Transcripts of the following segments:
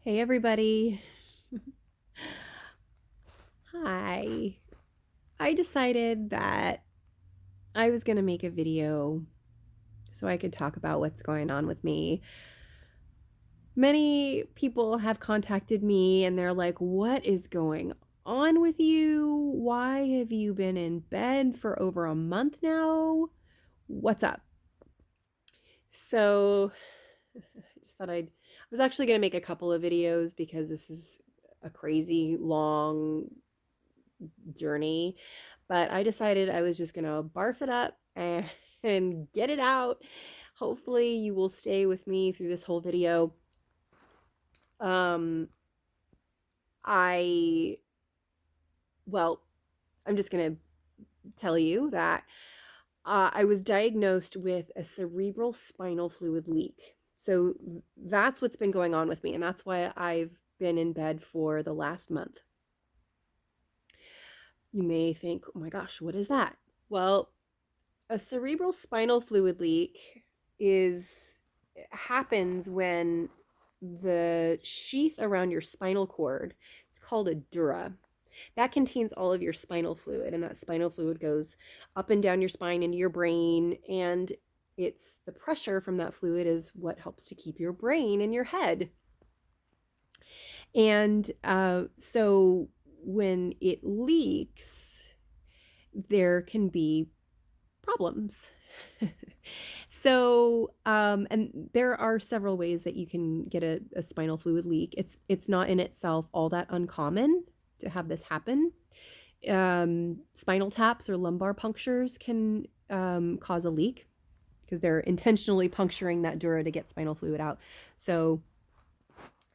Hey everybody. Hi. I decided that I was going to make a video so I could talk about what's going on with me. Many people have contacted me and they're like, "What is going on with you? Why have you been in bed for over a month now? What's up?" So I just thought I was actually going to make a couple of videos because this is a crazy long journey, but I decided I was just gonna barf it up and get it out. Hopefully you will stay with me through this whole video. Um, I, well, I'm just gonna tell you that I was diagnosed with a cerebral spinal fluid leak. So that's what's been going on with me, and that's why I've been in bed for the last month. You may think, oh my gosh, what is that? Well, a cerebral spinal fluid leak is happens when the sheath around your spinal cord, it's called a dura, that contains all of your spinal fluid, and that spinal fluid goes up and down your spine into your brain, and it's the pressure from that fluid is what helps to keep your brain in your head. And so when it leaks, there can be problems. So, and there are several ways that you can get a spinal fluid leak. It's not in itself all that uncommon to have this happen. Spinal taps or lumbar punctures can cause a leak because they're intentionally puncturing that dura to get spinal fluid out. So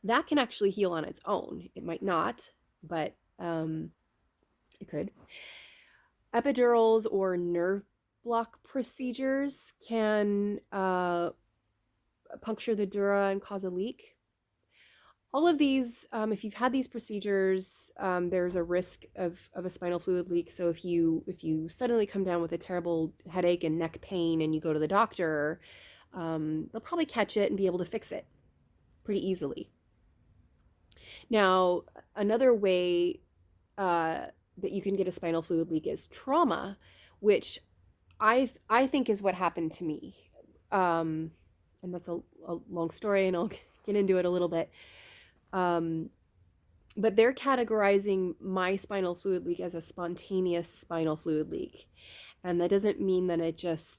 that can actually heal on its own. It might not, but it could. Epidurals or nerve block procedures can puncture the dura and cause a leak. All of these, if you've had these procedures, there's a risk of a spinal fluid leak. So if you suddenly come down with a terrible headache and neck pain and you go to the doctor, they'll probably catch it and be able to fix it pretty easily. Now, another way that you can get a spinal fluid leak is trauma, which I think is what happened to me. And that's a long story, and I'll get into it a little bit. But they're categorizing my spinal fluid leak as a spontaneous spinal fluid leak. And that doesn't mean that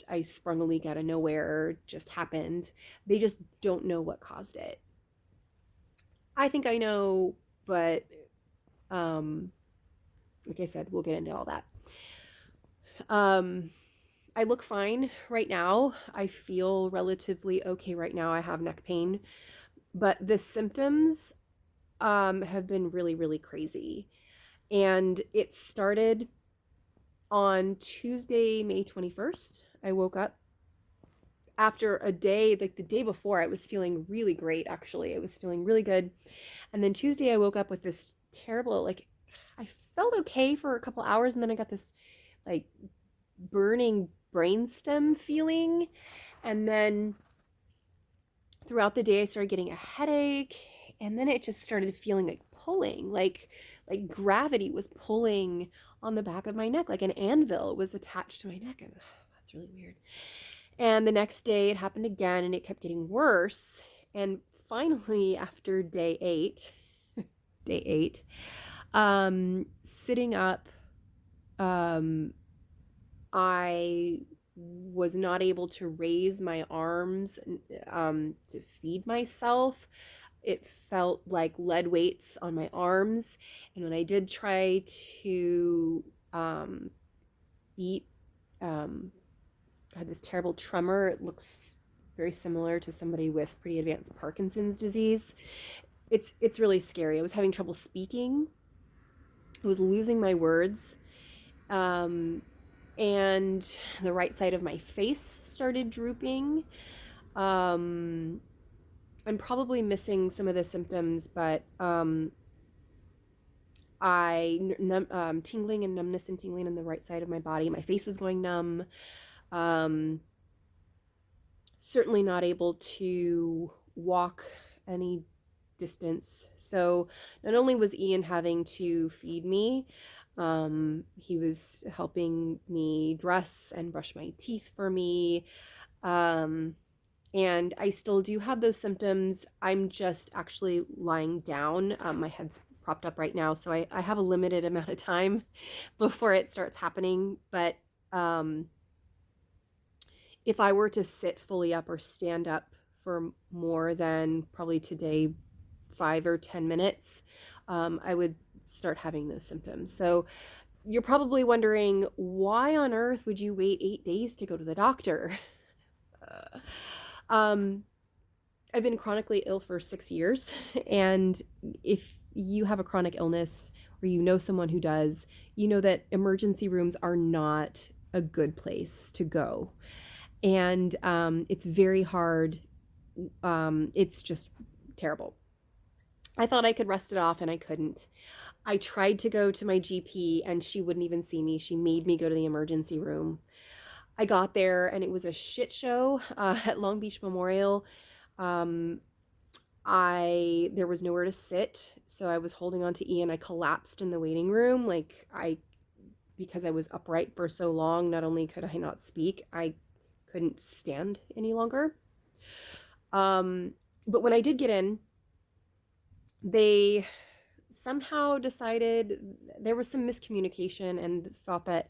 I sprung a leak out of nowhere or just happened. They just don't know what caused it. I think I know, but like I said, we'll get into all that. I look fine right now. I feel relatively okay right now. I have neck pain, but the symptoms have been really, really crazy. And it started on Tuesday, May 21st. I woke up after a day, like the day before, I was feeling really great, actually. I was feeling really good. And then Tuesday, I woke up with this terrible, like, I felt okay for a couple hours, and then I got this, like, burning brainstem feeling. And then throughout the day, I started getting a headache, and then it just started feeling like pulling, like gravity was pulling on the back of my neck, like an anvil was attached to my neck. And that's really weird. And the next day it happened again, and it kept getting worse. And finally, after day eight, sitting up, I was not able to raise my arms to feed myself. It felt like lead weights on my arms. And when I did try to eat, I had this terrible tremor. It looks very similar to somebody with pretty advanced Parkinson's disease. It's really scary. I was having trouble speaking. I was losing my words. And the right side of my face started drooping. I'm probably missing some of the symptoms, but tingling and numbness and tingling in the right side of my body. My face was going numb. Certainly not able to walk any distance. So not only was Ian having to feed me, he was helping me dress and brush my teeth for me. Um, and I still do have those symptoms. I'm just actually lying down. My head's propped up right now, so I have a limited amount of time before it starts happening. But um, if I were to sit fully up or stand up for more than probably today 5 or 10 minutes, I would start having those symptoms. So you're probably wondering, why on earth would you wait 8 days to go to the doctor? Um, I've been chronically ill for 6 years, and if you have a chronic illness or you know someone who does, you know that emergency rooms are not a good place to go. And it's very hard. It's just terrible. I thought I could rest it off, and I couldn't. I tried to go to my GP, and she wouldn't even see me. She made me go to the emergency room. I got there, and it was a shit show at Long Beach Memorial. Um, there was nowhere to sit, so I was holding on to Ian. I collapsed in the waiting room, because I was upright for so long. Not only could I not speak, I couldn't stand any longer. But when I did get in, they somehow decided there was some miscommunication and thought that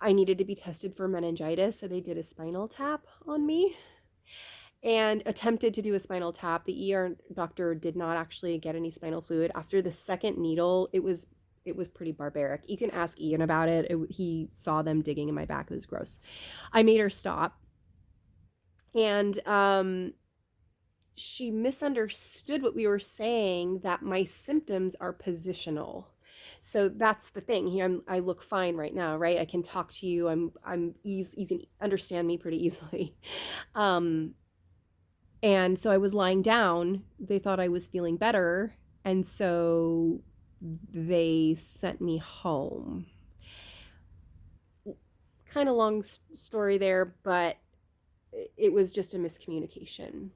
I needed to be tested for meningitis. So they did a spinal tap on me and attempted to do a spinal tap. The ER doctor did not actually get any spinal fluid. After the second needle, it was pretty barbaric. You can ask Ian about it. He saw them digging in my back. It was gross. I made her stop. And she misunderstood what we were saying, that my symptoms are positional. So that's the thing here. I look fine right now, right? I can talk to you. I'm easy. You can understand me pretty easily. And so I was lying down. They thought I was feeling better, and so they sent me home. Kind of long story there, but it was just a miscommunication.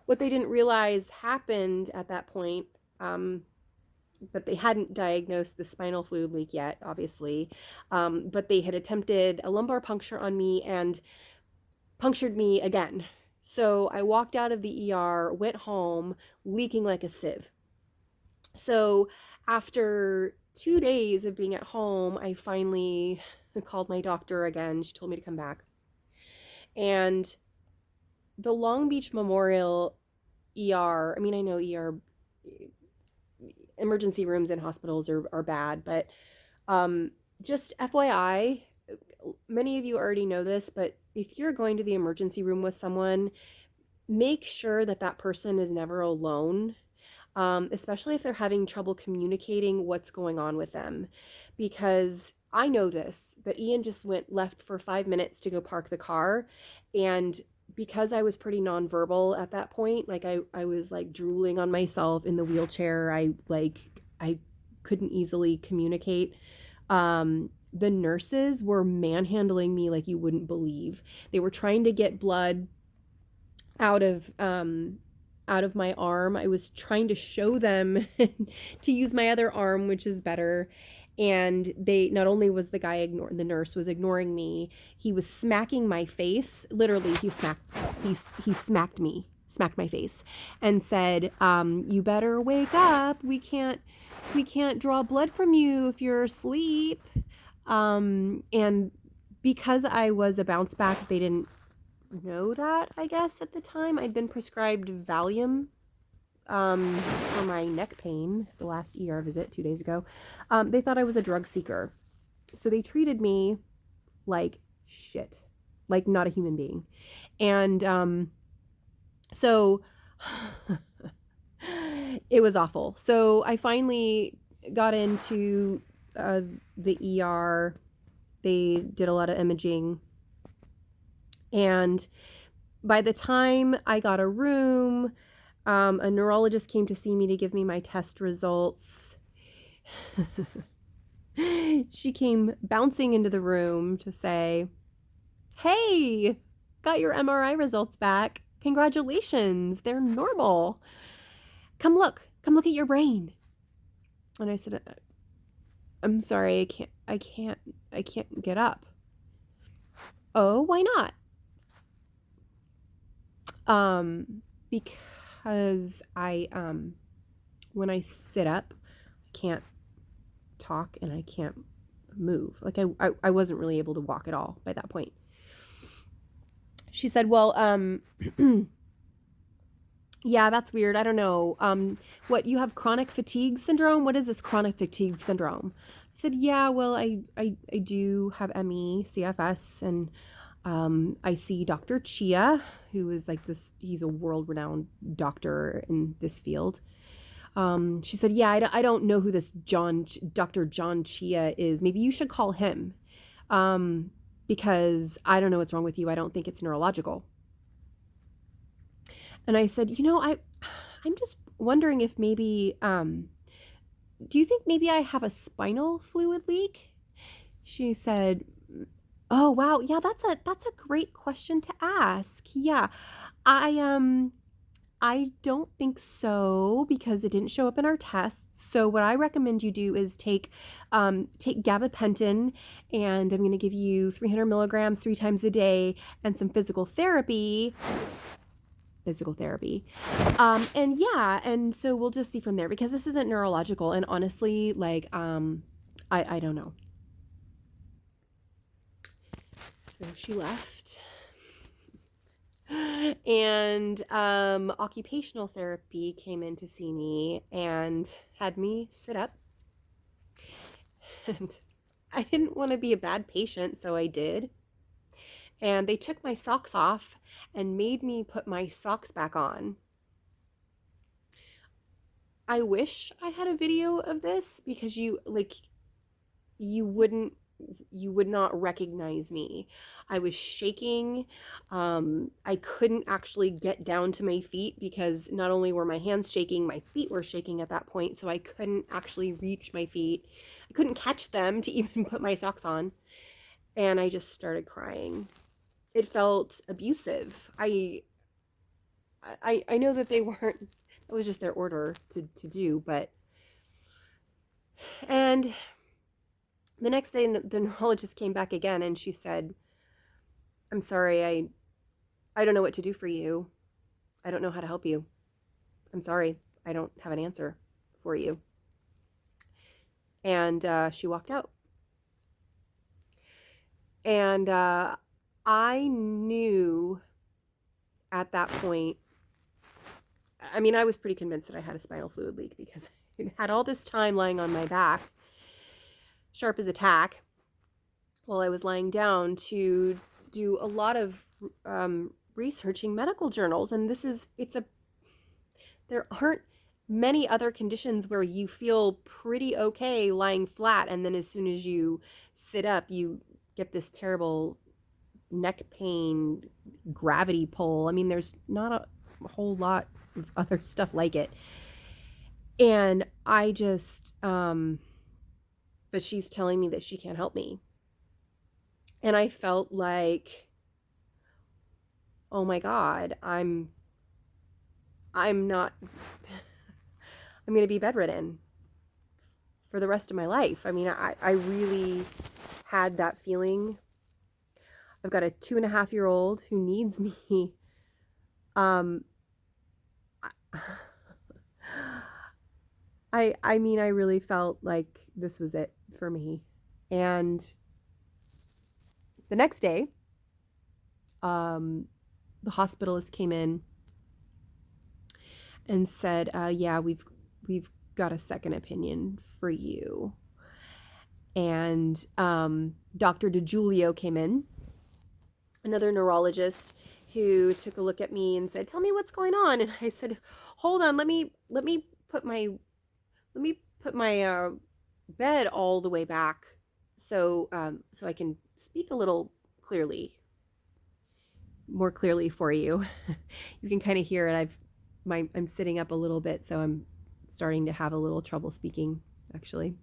What they didn't realize happened at that point, but they hadn't diagnosed the spinal fluid leak yet, obviously, but they had attempted a lumbar puncture on me and punctured me again. So I walked out of the ER, went home, leaking like a sieve. So after 2 days of being at home, I finally called my doctor again. She told me to come back. And the Long Beach Memorial ER, I mean, I know ER emergency rooms in hospitals are bad, but just FYI, many of you already know this, but if you're going to the emergency room with someone, make sure that that person is never alone, especially if they're having trouble communicating what's going on with them. Because I know this, but Ian just left for 5 minutes to go park the car, and because I was pretty nonverbal at that point, like I was like drooling on myself in the wheelchair. I couldn't easily communicate. The nurses were manhandling me like you wouldn't believe. They were trying to get blood out of my arm. I was trying to show them to use my other arm, which is better. And they, not only was the nurse was ignoring me, he was smacking my face. Literally, he smacked my face and said, you better wake up. We can't draw blood from you if you're asleep. And because I was a bounce back, they didn't know that, I guess, at the time. I'd been prescribed Valium for my neck pain the last ER visit 2 days ago. They thought I was a drug seeker. So they treated me like shit, like not a human being. And so it was awful. So I finally got into the ER. They did a lot of imaging. And by the time I got a room, a neurologist came to see me to give me my test results. She came bouncing into the room to say, "Hey, got your MRI results back. Congratulations, they're normal." come look at your brain. And I said, I'm sorry, I can't get up. Oh, why not? Because when I sit up, I can't talk and I can't move. Like I wasn't really able to walk at all by that point. She said, well, yeah, that's weird. I don't know. What, you have chronic fatigue syndrome? What is this chronic fatigue syndrome? I said, yeah, well, I do have ME, CFS, and I see Dr. Chia, who is like this, he's a world-renowned doctor in this field. She said, yeah, I don't know who this Dr. John Chia is. Maybe you should call him, because I don't know what's wrong with you. I don't think it's neurological. And I said, I'm just wondering if maybe, do you think maybe I have a spinal fluid leak? She said, oh, wow. Yeah, that's a great question to ask. Yeah. I don't think so because it didn't show up in our tests. So what I recommend you do is take gabapentin, and I'm going to give you 300 milligrams 3 times a day and some physical therapy. And yeah, and so we'll just see from there because this isn't neurological. And honestly, like, I don't know. So she left. And occupational therapy came in to see me and had me sit up. And I didn't want to be a bad patient, so I did. And they took my socks off and made me put my socks back on. I wish I had a video of this because you would not recognize me. I was shaking. I couldn't actually get down to my feet because not only were my hands shaking, my feet were shaking at that point. So I couldn't actually reach my feet. I couldn't catch them to even put my socks on. And I just started crying. It felt abusive. I know that they weren't, it was just their order to do, but, and the next day the neurologist came back again and she said, I'm sorry, I don't know what to do for you. I don't know how to help you. I'm sorry, I don't have an answer for you. And she walked out. And I knew at that point, I mean, I was pretty convinced that I had a spinal fluid leak because I had all this time lying on my back, sharp as a tack, while I was lying down to do a lot of researching medical journals. And there aren't many other conditions where you feel pretty okay lying flat, and then as soon as you sit up, you get this terrible neck pain, gravity pull. I mean, there's not a whole lot of other stuff like it. And I just, but she's telling me that she can't help me. And I felt like, oh my God, I'm not, I'm going to be bedridden for the rest of my life. I mean, I really had that feeling. I've got a 2.5-year-old who needs me. I mean, I really felt like this was it for me. And the next day, the hospitalist came in and said, yeah, we've got a second opinion for you. And Dr. DiGiulio came in, another neurologist who took a look at me and said, tell me what's going on. And I said, hold on, let me put my bed all the way back so I can speak a little more clearly for you. You can kind of hear it. I'm sitting up a little bit, so I'm starting to have a little trouble speaking, actually.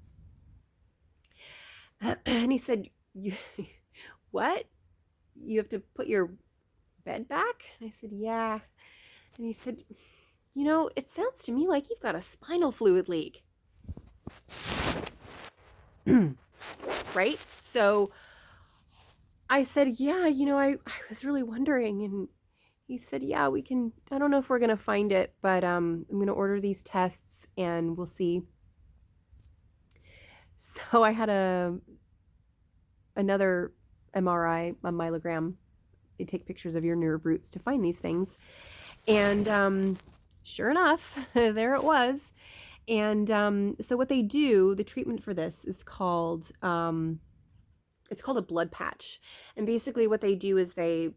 And he said, what? You have to put your bed back? And I said, yeah. And he said, It sounds to me like you've got a spinal fluid leak. Right? So I said, yeah, I was really wondering. And he said, yeah, I don't know if we're going to find it, but I'm going to order these tests and we'll see. So I had another MRI, a myelogram. They take pictures of your nerve roots to find these things. And sure enough, there it was. And so what they do, the treatment for this is called it's called a blood patch. And basically what they do is they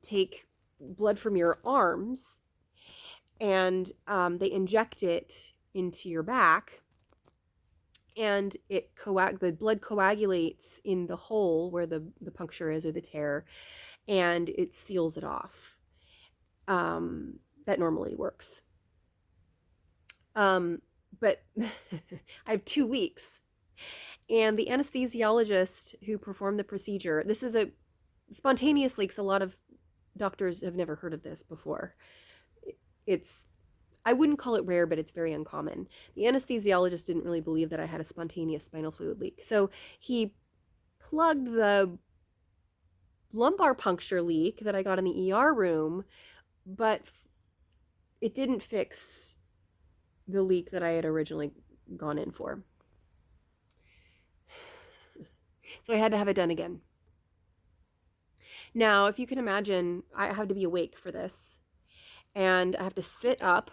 take blood from your arms and they inject it into your back, and the blood coagulates in the hole where the puncture is, or the tear, and it seals it off. That normally works. But I have 2 leaks. And the anesthesiologist who performed the procedure, this is a spontaneous leaks. A lot of doctors have never heard of this before. It's, I wouldn't call it rare, but it's very uncommon. The anesthesiologist didn't really believe that I had a spontaneous spinal fluid leak. So he plugged the lumbar puncture leak that I got in the ER room, but it didn't fix the leak that I had originally gone in for. So I had to have it done again. Now, if you can imagine, I have to be awake for this, and I have to sit up,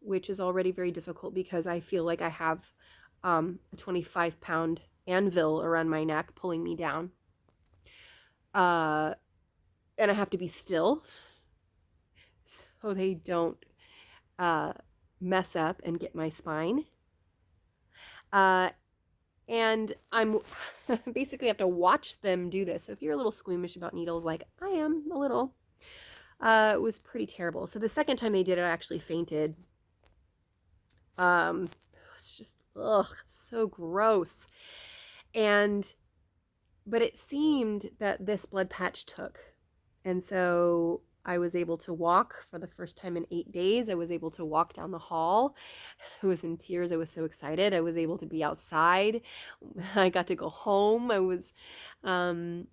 which is already very difficult because I feel like I have a 25-pound anvil around my neck pulling me down. And I have to be still so they don't mess up and get my spine. And I'm basically have to watch them do this. So if you're a little squeamish about needles, like I am a little, it was pretty terrible. So the second time they did it, I actually fainted. It was just, so gross. But it seemed that this blood patch took. And so I was able to walk for the first time in 8 days. I was able to walk down the hall. I was in tears. I was so excited. I was able to be outside. I got to go home. And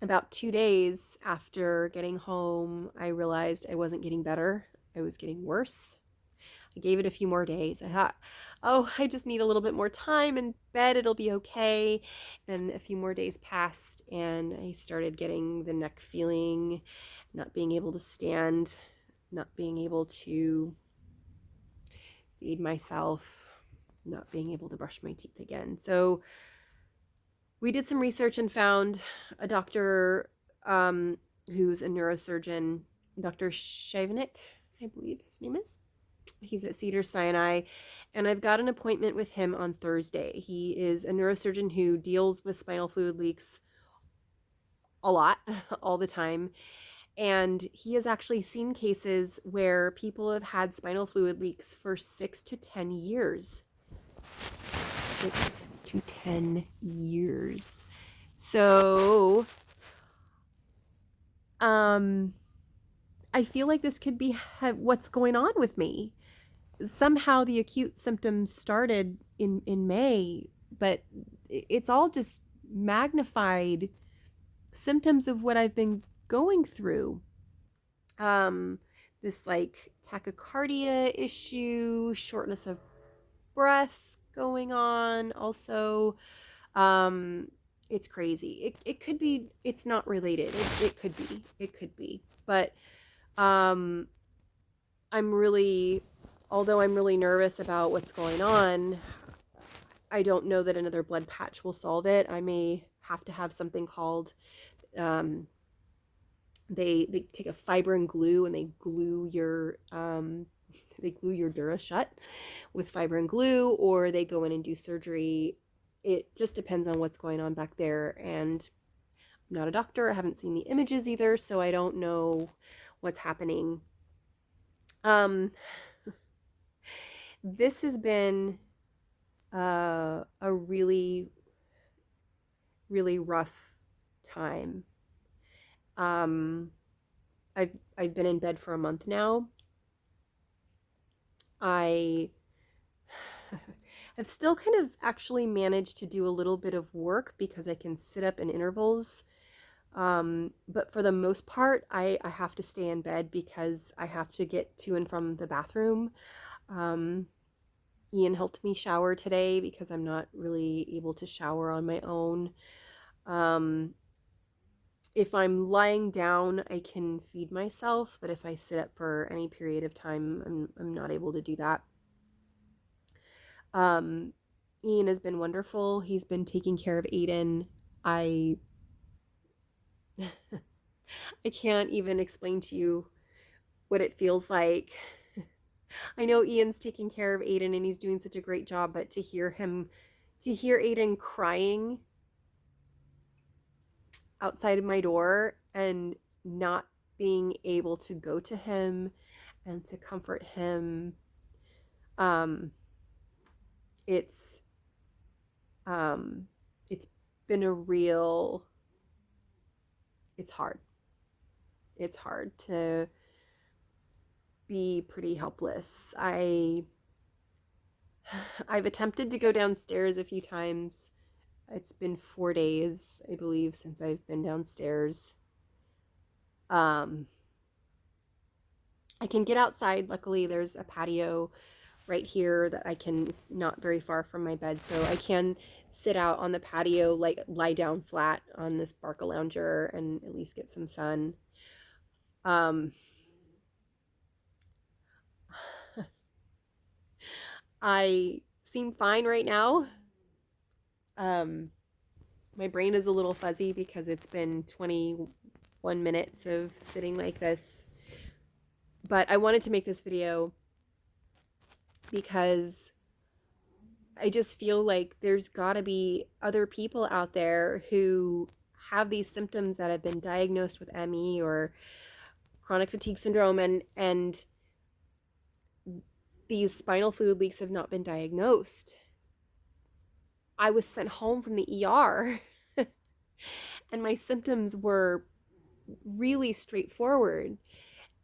about 2 days after getting home, I realized I wasn't getting better. I was getting worse. I gave it a few more days. I thought, I just need a little bit more time in bed. It'll be okay. And a few more days passed, and I started getting the neck feeling, not being able to stand, not being able to feed myself, not being able to brush my teeth again. So we did some research and found a doctor who's a neurosurgeon, Dr. Shavenik, I believe his name is. He's at Cedars-Sinai, and I've got an appointment with him on Thursday. He is a neurosurgeon who deals with spinal fluid leaks a lot, all the time. And he has actually seen cases where people have had spinal fluid leaks for 6 to 10 years. 6 to 10 years. So, I feel like this could be what's going on with me. Somehow the acute symptoms started in May, but it's all just magnified symptoms of what I've been going through. This like tachycardia issue, shortness of breath going on. Also, it's crazy. It could be, it's not related. It could be, but, although I'm really nervous about what's going on, I don't know that another blood patch will solve it. I may have to have something called, they take a fibrin glue and they glue your dura shut with fibrin glue, or they go in and do surgery. It just depends on what's going on back there. And I'm not a doctor. I haven't seen the images either, so I don't know what's happening. This has been a really, really rough time. I've been in bed for a month now. I I've still kind of actually managed to do a little bit of work because I can sit up in intervals. But for the most part, I have to stay in bed because I have to get to and from the bathroom. Um, Ian helped me shower today because I'm not really able to shower on my own. Um, if I'm lying down, I can feed myself, but if I sit up for any period of time, I'm not able to do that. Um, Ian has been wonderful. He's been taking care of Aiden. I I can't even explain to you what it feels like. I know Ian's taking care of Aiden and he's doing such a great job, but to hear Aiden crying outside of my door and not being able to go to him and to comfort him, um, it's um, it's been a real, it's hard. It's hard to be pretty helpless. I've attempted to go downstairs a few times. It's been 4 days, I believe, since I've been downstairs. Um, I can get outside. Luckily, there's a patio right here that I can, it's not very far from my bed, so I can sit out on the patio, like lie down flat on this Barca-lounger and at least get some sun. Um, I seem fine right now. Um, my brain is a little fuzzy because it's been 21 minutes of sitting like this. But I wanted to make this video because I just feel like there's got to be other people out there who have these symptoms that have been diagnosed with ME or chronic fatigue syndrome, and these spinal fluid leaks have not been diagnosed. I was sent home from the ER and my symptoms were really straightforward,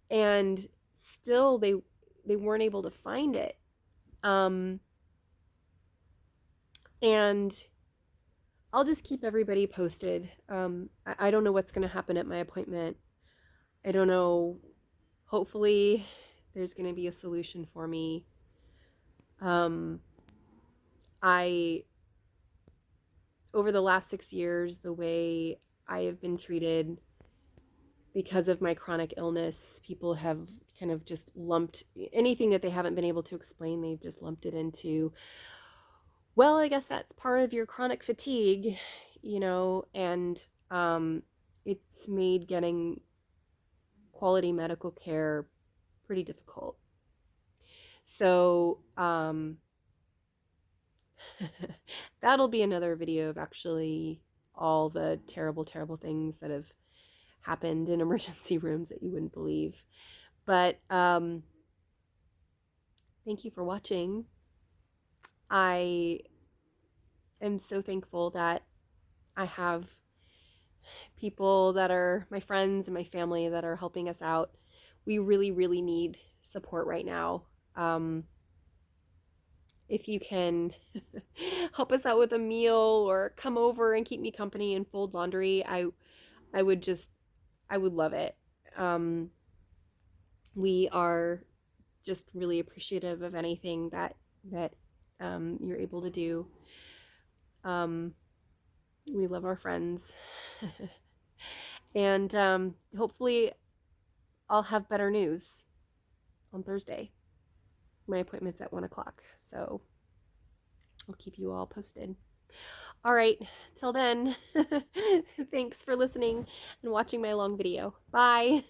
and still they weren't able to find it. And I'll just keep everybody posted. I don't know what's going to happen at my appointment. I don't know. Hopefully, there's going to be a solution for me. I, over the last 6 years, the way I have been treated because of my chronic illness, people have kind of just lumped anything that they haven't been able to explain, they've just lumped it into, well, I guess that's part of your chronic fatigue, and it's made getting quality medical care pretty difficult. So that'll be another video of actually all the terrible, terrible things that have happened in emergency rooms that you wouldn't believe. But thank you for watching. I am so thankful that I have people that are my friends and my family that are helping us out. We really, really need support right now. If you can help us out with a meal or come over and keep me company and fold laundry, I would love it. We are just really appreciative of anything that you're able to do. We love our friends. And hopefully I'll have better news on Thursday. My appointment's at 1 o'clock, so I'll keep you all posted. All right, till then, thanks for listening and watching my long video. Bye.